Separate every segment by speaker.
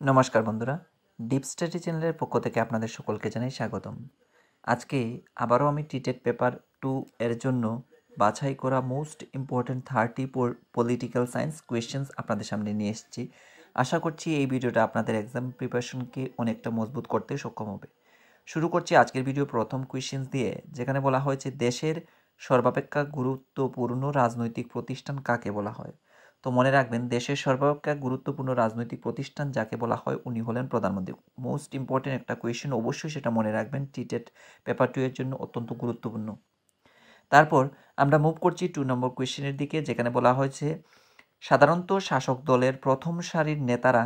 Speaker 1: নমস্কার বন্ধুরা, deep study চ্যানেলের পক্ষ থেকে আপনাদের সকলকে জানাই স্বাগতম। আজকে আবারও আমি টিটেট পেপার 2 এর জন্য বাছাই করা most important 30 political science questions আপনাদের সামনে নিয়ে এসেছি। আশা করছি এই ভিডিওটা আপনাদের এক্সাম প্রিপারেশনকে অনেকটা মজবুত করতে সক্ষম হবে। শুরু করছি আজকের ভিডিও প্রথম কোয়েশ্চেন্স দিয়ে, যেখানে বলা হয়েছে দেশের সর্বাপেক্ষা গুরুত্বপূর্ণ রাজনৈতিক প্রতিষ্ঠান কাকে বলা হয়। তো মনে রাখবেন, দেশের সর্বাপেক্ষা গুরুত্বপূর্ণ রাজনৈতিক প্রতিষ্ঠান যাকে বলা হয় উনি হলেন প্রধানমন্ত্রী। মোস্ট ইম্পর্টেন্ট একটা কোয়েশ্চেন, অবশ্যই সেটা মনে রাখবেন, টিটেট পেপার 2 এর জন্য অত্যন্ত গুরুত্বপূর্ণ। তারপর আমরা মুভ করছি 2 নম্বর কোয়েশ্চেনের দিকে, যেখানে বলা হয়েছে সাধারণত শাসক দলের প্রথম সারির নেতারা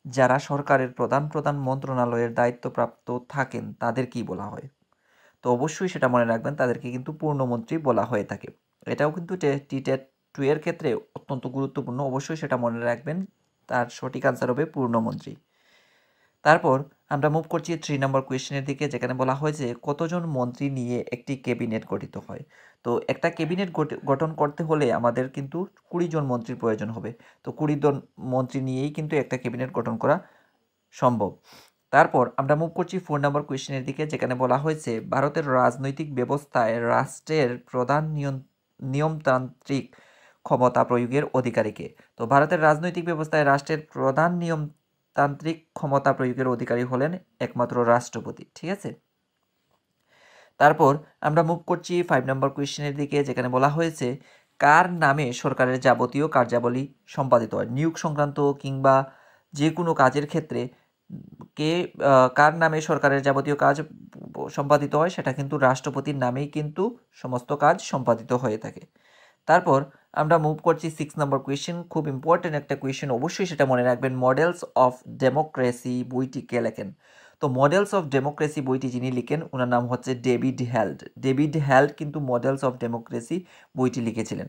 Speaker 1: যারা সরকারের প্রধান মন্ত্রণালয়ের দায়িত্বপ্রাপ্ত থাকেন তাদের কি বলা হয়। তো অবশ্যই সেটা মনে রাখবেন, তাদেরকে কিন্তু পূর্ণমন্ত্রী বলা হয়ে থাকে। এটাও কিন্তু টিটেট 2 এর ক্ষেত্রে অত্যন্ত গুরুত্বপূর্ণ, অবশ্যই সেটা মনে রাখবেন, তার সঠিক আনসার হবে পূর্ণমন্ত্রী। তারপর আমরা মুভ করছি 3 নম্বর কোয়েশ্চেনের দিকে, যেখানে বলা হয়েছে কতজন মন্ত্রী নিয়ে একটি ক্যাবিনেট গঠিত হয়। তো একটা ক্যাবিনেট গঠন করতে হলে আমাদের কিন্তু 20 জন মন্ত্রীর প্রয়োজন হবে। তো 20 জন মন্ত্রী নিয়েই কিন্তু একটা ক্যাবিনেট গঠন করা সম্ভব। তারপর আমরা মুভ করছি 4 নম্বর কোয়েশ্চেনের দিকে, যেখানে বলা হয়েছে ভারতের রাজনৈতিক ব্যবস্থায় রাষ্ট্রের প্রধান নিয়মতান্ত্রিক ক্ষমতা প্রয়োগের অধিকারীকে। তো ভারতের রাজনৈতিক ব্যবস্থায় রাষ্ট্রের প্রধান নিয়মতান্ত্রিক ক্ষমতা প্রয়োগের অধিকারী হলেন একমাত্র রাষ্ট্রপতি। ঠিক আছে। তারপর আমরা মুভ করছি 5 নম্বর কোয়েশ্চেনের দিকে, যেখানে বলা হয়েছে কার নামে সরকারের যাবতীয় কার্যাবলী সম্পাদিত হয়। নিয়োগ সংক্রান্ত কিংবা যে কোনো কাজের ক্ষেত্রে কে কার নামে সরকারের যাবতীয় কাজ সম্পাদিত হয়, সেটা কিন্তু রাষ্ট্রপতির নামেই কিন্তু সমস্ত কাজ সম্পাদিত হয়ে থাকে। তারপর আমরা মুভ করছি 6 নম্বর কোয়েশ্চেন, খুব ইম্পর্টেন্ট একটা কোয়েশ্চেন, অবশ্যই সেটা মনে রাখবেন। মডেলস অফ ডেমোক্রেসি বইটি কে লেখেন। তো মডেলস অফ ডেমোক্রেসি বইটি যিনি লিখেন ওনার নাম হচ্ছে ডেভিড হ্যাল্ড। ডেভিড হ্যাল্ড কিন্তু মডেলস অফ ডেমোক্রেসি বইটি লিখেছিলেন।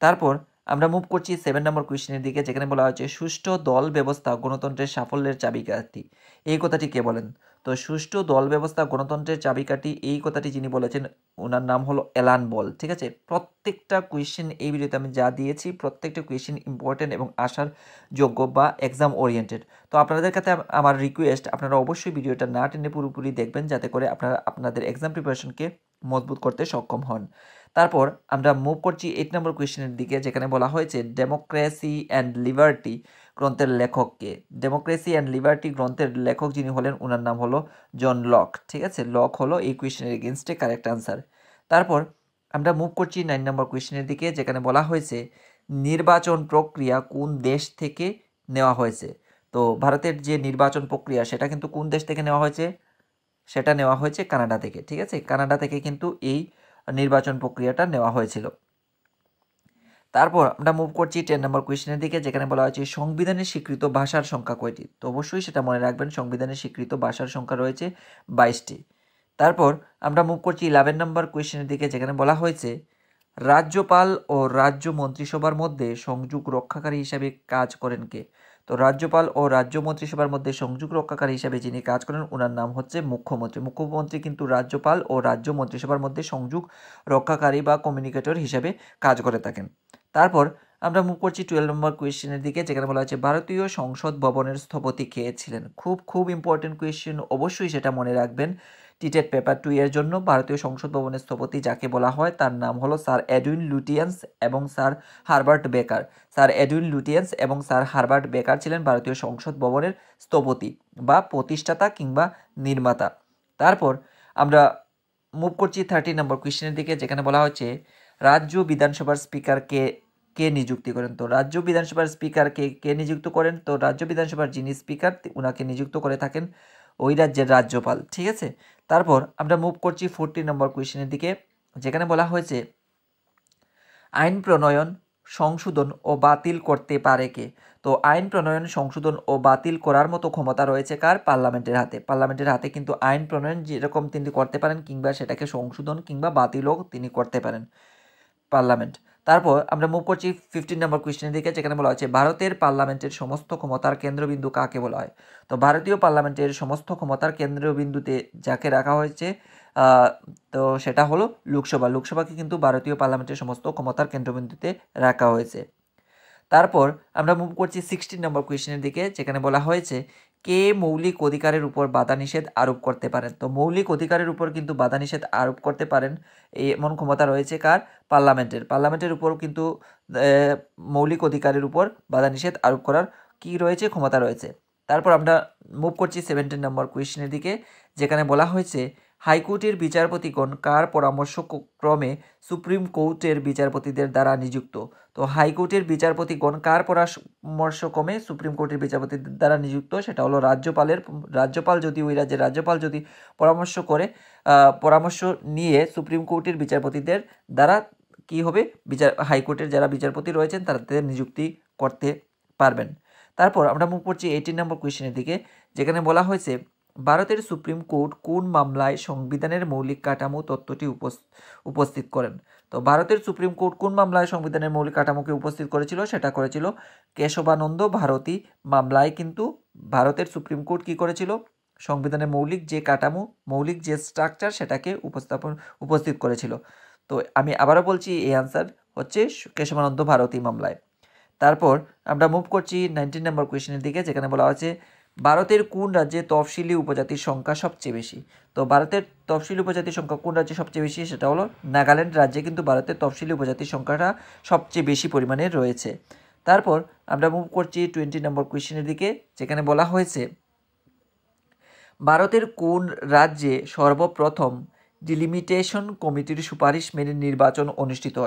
Speaker 1: তারপর আমরা মুভ করছি 7 নম্বর কোয়েশ্চেনের দিকে, যেখানে বলা হচ্ছে সুষ্ঠু দল ব্যবস্থা গণতন্ত্রের সাফল্যের চাবিকাঠি। এই কথাটি কে বলেন। তো সুষ্ঠু দল ব্যবস্থা গণতন্ত্রের চাবিকাঠি, এই কথাটি যিনি বলেছেন ওনার নাম হলো অ্যালান বল। ঠিক আছে। প্রত্যেকটা কোয়েশ্চেন এই ভিডিওতে আমি যা দিয়েছি প্রত্যেকটা কোয়েশ্চেন ইম্পর্টেন্ট এবং আসার যোগ্য বা এক্সাম ওরিয়েন্টেড। তো আপনাদের কাছে আমার রিকোয়েস্ট, আপনারা অবশ্যই ভিডিওটা না টেনে পুরোপুরি দেখবেন, যাতে করে আপনারা আপনাদের এক্সাম প্রিপারেশনকে মজবুত করতে সক্ষম হন। তারপর আমরা মুভ করছি 8 নম্বর কোয়েশ্চেনের দিকে, যেখানে বলা হয়েছে ডেমোক্রেসি অ্যান্ড লিবার্টি গ্রন্থের লেখককে। ডেমোক্রেসি অ্যান্ড লিবার্টি গ্রন্থের লেখক যিনি হলেন ওনার নাম হলো জন লক। ঠিক আছে, লক হলো এই কোয়েশ্চেনের এগেনস্টে কারেক্ট আনসার। তারপর আমরা মুভ করছি 9 নম্বর কোয়েশ্চেনের দিকে, যেখানে বলা হয়েছে নির্বাচন প্রক্রিয়া কোন দেশ থেকে নেওয়া হয়েছে। তো ভারতের যে নির্বাচন প্রক্রিয়া সেটা কিন্তু কোন দেশ থেকে নেওয়া হয়েছে, সেটা নেওয়া হয়েছে কানাডা থেকে। ঠিক আছে, কানাডা থেকে কিন্তু এই নির্বাচন প্রক্রিয়াটা নেওয়া হয়েছিল। তারপর আমরা মুভ করছি 10 নম্বর কোয়েশ্চেনের দিকে, যেখানে বলা হয়েছে সংবিধানে স্বীকৃত ভাষার সংখ্যা কয়টি। তো অবশ্যই সেটা মনে রাখবেন, সংবিধানে স্বীকৃত ভাষার সংখ্যা রয়েছে 22টি। তারপর আমরা মুভ করছি 11 নম্বর কোয়েশ্চেনের দিকে, যেখানে বলা হয়েছে রাজ্যপাল ও রাজ্য মন্ত্রিসভার মধ্যে সংযোগ রক্ষাকারী হিসাবে কাজ করেন কে। তো রাজ্যপাল ও রাজ্য মন্ত্রিসভার মধ্যে সংযোগ রক্ষাকারী হিসাবে যিনি কাজ করেন ওনার নাম হচ্ছে মুখ্যমন্ত্রী। মুখ্যমন্ত্রী কিন্তু রাজ্যপাল ও রাজ্য মন্ত্রিসভার মধ্যে সংযোগ রক্ষাকারী বা কমিউনিকেটর হিসাবে কাজ করে থাকেন। তারপর আমরা মুভ করছি 12 নম্বর কোয়েশ্চেনের দিকে, যেখানে বলা হচ্ছে ভারতীয় সংসদ ভবনের স্থপতি কে ছিলেন। খুব খুব ইম্পর্টেন্ট কোয়েশ্চেন, অবশ্যই সেটা মনে রাখবেন। টিটেট পেপার 2 এর জন্য ভারতীয় সংসদ ভবনের স্থপতি যাকে বলা হয় তার নাম হলো স্যার এডউইন লুটিয়েন্স এবং স্যার হারবার্ট বেকার। স্যার এডউইন লুটিয়েন্স এবং স্যার হারবার্ট বেকার ছিলেন ভারতীয় সংসদ ভবনের স্থপতি বা প্রতিষ্ঠাতা কিংবা নির্মাতা। তারপর আমরা মুভ করছি 30 নম্বর কোয়েশ্চেনের দিকে, যেখানে বলা হচ্ছে রাজ্য বিধানসভার স্পিকারকে কে নিযুক্তি করেন। তো রাজ্য বিধানসভার স্পিকারকে কে নিযুক্ত করেন। তো রাজ্য বিধানসভার যিনি স্পিকার ওনাকে নিযুক্ত করে থাকেন ওই রাজ্যের রাজ্যপাল। ঠিক আছে। তারপর আমরা মুভ করছি 40 নম্বর কোয়েশ্চেনের দিকে, যেখানে বলা হয়েছে আইন প্রণয়ন, সংশোধন ও বাতিল করতে পারে কে। তো আইন প্রণয়ন, সংশোধন ও বাতিল করার মতো ক্ষমতা রয়েছে কার, পার্লামেন্টের হাতে। পার্লামেন্টের হাতে কিন্তু আইন প্রণয়ন যেরকম তিনি করতে পারেন কিংবা সেটাকে সংশোধন কিংবা বাতিলও তিনি করতে পারেন, পার্লামেন্ট। তারপর আমরা মুভ করছি 15 নম্বর কোয়েশ্চেনের দিকে, যেখানে বলা হচ্ছে ভারতের পার্লামেন্টের সমস্ত ক্ষমতার কেন্দ্রবিন্দু কাকে বলা হয়। তো ভারতীয় পার্লামেন্টের সমস্ত ক্ষমতার কেন্দ্রবিন্দুতে যাকে রাখা হয়েছে তো সেটা হলো লোকসভা। লোকসভাকে কিন্তু ভারতীয় পার্লামেন্টের সমস্ত ক্ষমতার কেন্দ্রবিন্দুতে রাখা হয়েছে। তারপর আমরা মুভ করছি 16 নম্বর কোয়েশ্চেনের দিকে, যেখানে বলা হয়েছে কে মৌলিক অধিকারের উপর বাধা নিষেধ আরোপ করতে পারেন। তো মৌলিক অধিকারের উপর কিন্তু বাধা নিষেধ আরোপ করতে পারেন এমন ক্ষমতা রয়েছে কার? পার্লামেন্টের উপরও কিন্তু মৌলিক অধিকারের উপর বাধা নিষেধ আরোপ করার কি রয়েছে? ক্ষমতা রয়েছে। তারপর আমরা মুভ করছি 17 নম্বর কোয়েশ্চেনের দিকে, যেখানে বলা হয়েছে হাইকোর্টের বিচারপতিগণ কার পরামর্শ ক্রমে সুপ্রিম কোর্টের বিচারপতিদের দ্বারা নিযুক্ত। তো হাইকোর্টের বিচারপতিগণ কার পরামর্শক্রমে সুপ্রিম কোর্টের বিচারপতিদের দ্বারা নিযুক্ত? সেটা হলো রাজ্যপাল যদি ওই রাজ্যের রাজ্যপাল যদি পরামর্শ নিয়ে সুপ্রিম কোর্টের বিচারপতিদের দ্বারা কি হবে? হাইকোর্টের যারা বিচারপতি রয়েছেন তাদের নিযুক্তি করতে পারবেন। তারপর আমরা মুভ করছি 18 নম্বর কোয়েশ্চেনের দিকে, যেখানে বলা হয়েছে ভারতের সুপ্রিম কোর্ট কোন মামলায় সংবিধানের মৌলিক কাঠামো তত্ত্বটি উপস্থিত করেন। তো ভারতের সুপ্রিম কোর্ট কোন মামলায় সংবিধানের মৌলিক কাঠামোকে উপস্থিত করেছিল? সেটা করেছিল কেশবানন্দ ভারতী মামলায়। কিন্তু ভারতের সুপ্রিম কোর্ট কি করেছিল? সংবিধানের মৌলিক যে কাঠামো, মৌলিক যে স্ট্রাকচার সেটাকে উপস্থিত করেছিল। তো আমি আবারও বলছি, এই আনসার হচ্ছে কেশবানন্দ ভারতী মামলায়। তারপর আমরা মুভ করছি 19 নম্বর কোয়েশ্চেনের দিকে, যেখানে বলা হয়েছে ভারতের কোন রাজ্যে তফসিলি উপজাতির সংখ্যা সবচেয়ে বেশি। তো ভারতের তফসিলি উপজাতির সংখ্যা কোন রাজ্যে সবচেয়ে বেশি? সেটা হলো নাগাল্যান্ড রাজ্যে কিন্তু ভারতের তফসিলি উপজাতির সংখ্যাটা সবচেয়ে বেশি পরিমাণে রয়েছে। তারপর আমরা মুভ করছি 20 নম্বর কোয়েশ্চেনের দিকে, যেখানে বলা হয়েছে ভারতের কোন রাজ্যে সর্বপ্রথম ডিলিমিটেশন কমিটির সুপারিশ মেনে নির্বাচন অনুষ্ঠিত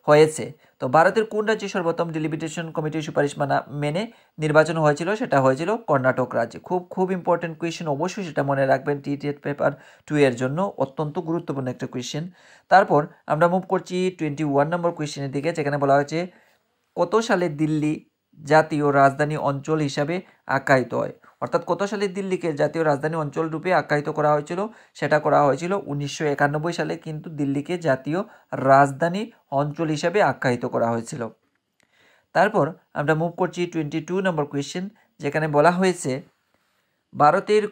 Speaker 1: হয়েছে। তো ভারতের কোন রাজ্যে সর্বপ্রথম ডিলিমিটেশন কমিটির সুপারিশ মেনে নির্বাচন হয়েছিল? সেটা হয়েছিল কর্ণাটক রাজ্যে। খুব ইম্পর্টেন্ট কোয়েশ্চেন, অবশ্যই সেটা মনে রাখবেন টিটেট পেপার 2 এর জন্য অত্যন্ত গুরুত্বপূর্ণ একটা কোয়েশ্চেন। তারপর আমরা মুভ করছি 21 নম্বর কোয়েশ্চেনের দিকে, যেখানে বলা হয়েছে কত সালে দিল্লি জাতীয় রাজধানী অঞ্চল হিসাবে আখ্যায়িত হয়। অর্থাৎ কত সালে দিল্লিকে জাতীয় রাজধানী অঞ্চল রূপে আখ্যায়িত করা হয়েছিল? সেটা করা হয়েছিল 1991 সালে কিন্তু দিল্লিকে জাতীয় রাজধানী অঞ্চল হিসাবে আখ্যায়িত করা হয়েছিল। তারপর আমরা মুভ করছি 22 নম্বর কোয়েশ্চেন, যেখানে বলা হয়েছে ভারতের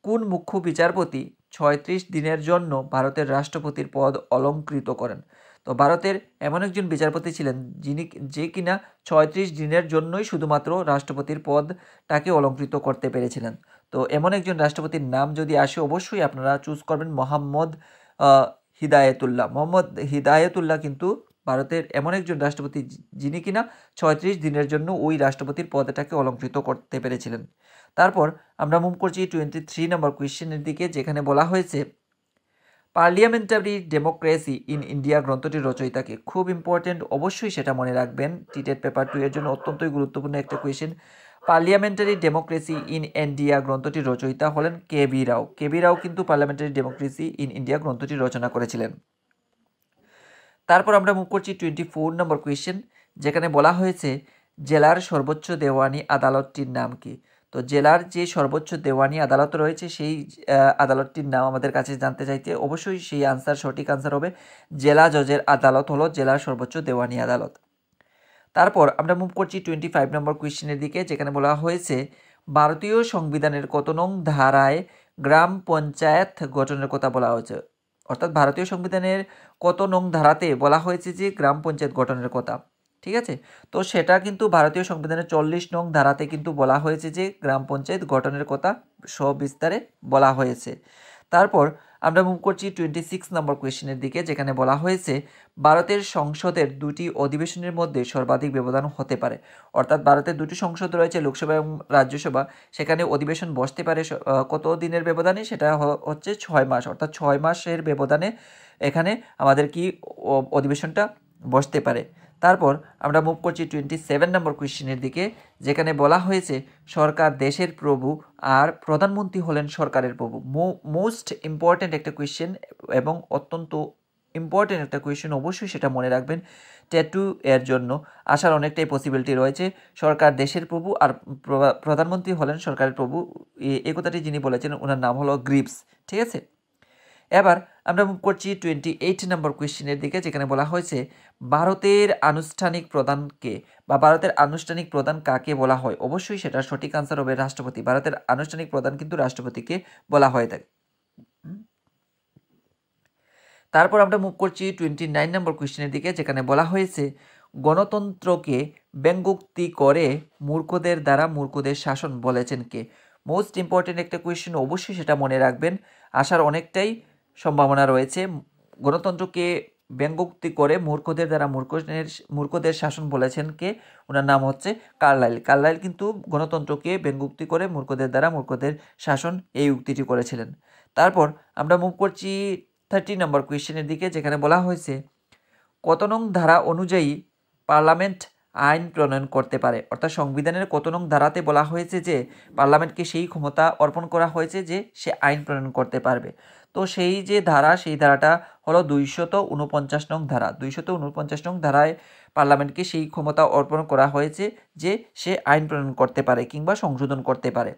Speaker 1: কোন মুখ্য বিচারপতি 36 দিনের জন্য ভারতের রাষ্ট্রপতির পদ অলংকৃত করেন। তো ভারতের এমন একজন বিচারপতি ছিলেন যে কিনা 36 দিনের জন্যই শুধুমাত্র রাষ্ট্রপতির পদটাকে অলংকৃত করতে পেরেছিলেন। তো এমন একজন রাষ্ট্রপতির নাম যদি আসে, অবশ্যই আপনারা চুজ করবেন মোহাম্মদ হিদায়তুল্লাহ কিন্তু ভারতের এমন একজন রাষ্ট্রপতি যিনি কিনা 36 দিনের জন্য ওই রাষ্ট্রপতির পদটাকে অলংকৃত করতে পেরেছিলেন। তারপর আমরা মুভ করছি 23 নম্বর কোয়েশ্চেনের দিকে, যেখানে বলা হয়েছে পার্লিয়ামেন্টারি ডেমোক্রেসি ইন ইন্ডিয়া গ্রন্থটির রচয়িতাকে। খুব ইম্পর্টেন্ট, অবশ্যই সেটা মনে রাখবেন, টিটেট পেপার 2 এর জন্য অত্যন্তই গুরুত্বপূর্ণ একটা কোয়েশ্চেন। পার্লিয়ামেন্টারি ডেমোক্রেসি ইন ইন্ডিয়া গ্রন্থটির রচয়িতা হলেন কেবি রাও। কেবি রাও কিন্তু পার্লিয়ামেন্টারি ডেমোক্রেসি ইন ইন্ডিয়া গ্রন্থটি রচনা করেছিলেন। তারপর আমরা মুভ করছি 24 নম্বর কোয়েশ্চেন, যেখানে বলা হয়েছে জেলার সর্বোচ্চ দেওয়ানি আদালতটির নাম কি। তো জেলার যে সর্বোচ্চ দেওয়ানি আদালত রয়েছে সেই আদালতটির নাম আমাদের কাছে জানতে চাইতে, অবশ্যই সেই সঠিক আনসার হবে জেলা জজের আদালত হলো জেলার সর্বোচ্চ দেওয়ানি আদালত। তারপর আমরা মুভ করছি 25 নম্বর কোয়েশ্চেনের দিকে, যেখানে বলা হয়েছে ভারতীয় সংবিধানের কত নং ধারায় গ্রাম পঞ্চায়েত গঠনের কথা বলা হয়েছে। অর্থাৎ ভারতীয় সংবিধানের কত নং ধারাতে বলা হয়েছে যে গ্রাম পঞ্চায়েত গঠনের কথা। ঠিক আছে, তো সেটা কিন্তু ভারতীয় সংবিধানের 40 নং ধারাতে কিন্তু বলা হয়েছে যে গ্রাম পঞ্চায়েত গঠনের কথা সবিস্তারে বলা হয়েছে। তারপর আমরা মুভ করছি 26 নম্বর কোয়েশ্চেনের দিকে, যেখানে বলা হয়েছে ভারতের সংসদের দুটি অধিবেশনের মধ্যে সর্বাধিক ব্যবধান হতে পারে। অর্থাৎ ভারতের দুটি সংসদ রয়েছে, লোকসভা এবং রাজ্যসভা, সেখানে অধিবেশন বসতে পারে কত দিনের ব্যবধানে? সেটা হচ্ছে 6 মাস। অর্থাৎ 6 মাসের ব্যবধানে এখানে আমাদের কি অধিবেশনটা বসতে পারে। তারপর আমরা মুভ করছি 27 নম্বর কোয়েশ্চেনের দিকে, যেখানে বলা হয়েছে সরকার দেশের প্রভু আর প্রধানমন্ত্রী হলেন সরকারের প্রভু। মোস্ট ইম্পর্ট্যান্ট একটা কোয়েশ্চেন এবং অত্যন্ত ইম্পর্ট্যান্ট একটা কোয়েশ্চেন, অবশ্যই সেটা মনে রাখবেন। ট্যাটু এর জন্য আসার অনেকটাই পসিবিলিটি রয়েছে। সরকার দেশের প্রভু আর প্রধানমন্ত্রী হলেন সরকারের প্রভু, এই কথাটি যিনি বলেছেন ওনার নাম হলো গ্রিভস। ঠিক আছে, এবার আমরা মুভ করছি 28 নম্বর কোয়েশ্চেনের দিকে, যেখানে বলা হয়েছে ভারতের আনুষ্ঠানিক প্রধানকে বা ভারতের আনুষ্ঠানিক প্রধান কাকে বলা হয়। অবশ্যই সেটা সঠিক আনসার হবে রাষ্ট্রপতি। ভারতের আনুষ্ঠানিক প্রধান কিন্তু রাষ্ট্রপতিকে বলা হয়ে থাকে। তারপর আমরা মুভ করছি 29 নম্বর কোয়েশ্চেনের দিকে, যেখানে বলা হয়েছে গণতন্ত্রকে ব্যঙ্গোক্তি করে মূর্খদের দ্বারা মূর্খদের শাসন বলেছেন কে? মোস্ট ইম্পর্টেন্ট একটা কোয়েশ্চেন, অবশ্যই সেটা মনে রাখবেন, আসার অনেকটাই সম্ভাবনা রয়েছে। গণতন্ত্রকে ব্যঙ্গোক্তি করে মূর্খদের দ্বারা মূর্খদের শাসন বলেছেন কে? ওনার নাম হচ্ছে কার্লাইল। কার্লাইল কিন্তু গণতন্ত্রকে ব্যঙ্গোক্তি করে মূর্খদের দ্বারা মূর্খদের শাসন এই উক্তিটি করেছিলেন। তারপর আমরা মুভ করছি 30 নম্বর কোয়েশ্চেনের দিকে, যেখানে বলা হয়েছে কত নং ধারা অনুযায়ী পার্লামেন্ট আইন প্রণয়ন করতে পারে? অর্থাৎ সংবিধানের কত নং ধারাতে বলা হয়েছে যে পার্লামেন্টকে সেই ক্ষমতা অর্পণ করা হয়েছে যে সে আইন প্রণয়ন করতে পারবে। তো সেই যে ধারা, সেই ধারাটা হলো 249 নং ধারা। 249 নং ধারায় পার্লামেন্টকে সেই ক্ষমতা অর্পণ করা হয়েছে যে সে আইন প্রণয়ন করতে পারে কিংবা সংশোধন করতে পারে।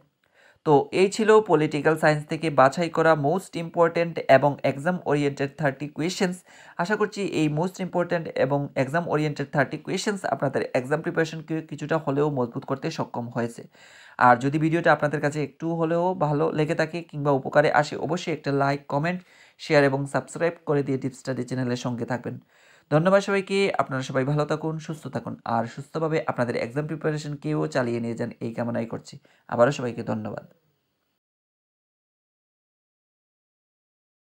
Speaker 1: তো এই ছিল পলিটিক্যাল সায়েন্স থেকে বাছাই করা মোস্ট ইম্পর্ট্যান্ট এবং এক্সাম ওরিয়েন্টেড 30 কোয়েশ্চেন্স। আশা করছি এই মোস্ট ইম্পর্ট্যান্ট এবং এক্সাম ওরিয়েন্টেড 30 কোয়েশ্চেন্স আপনাদের এক্সাম প্রিপারেশনকে কিছুটা হলেও মজবুত করতে সক্ষম হয়েছে। আর যদি ভিডিওটা আপনাদের কাছে একটু হলেও ভালো লেগে থাকে কিংবা উপকারে আসে, অবশ্যই একটা লাইক, কমেন্ট, শেয়ার এবং সাবস্ক্রাইব করে দিয়ে ডিপ স্টাডি চ্যানেলের সঙ্গে থাকবেন। ধন্যবাদ সবাইকে। আপনারা সবাই ভালো থাকুন, সুস্থ থাকুন, আর সুস্থভাবে আপনাদের এক্সাম প্রিপারেশনকেও চালিয়ে নিয়ে যান এই কামনাই করছি। আবারও সবাইকে ধন্যবাদ।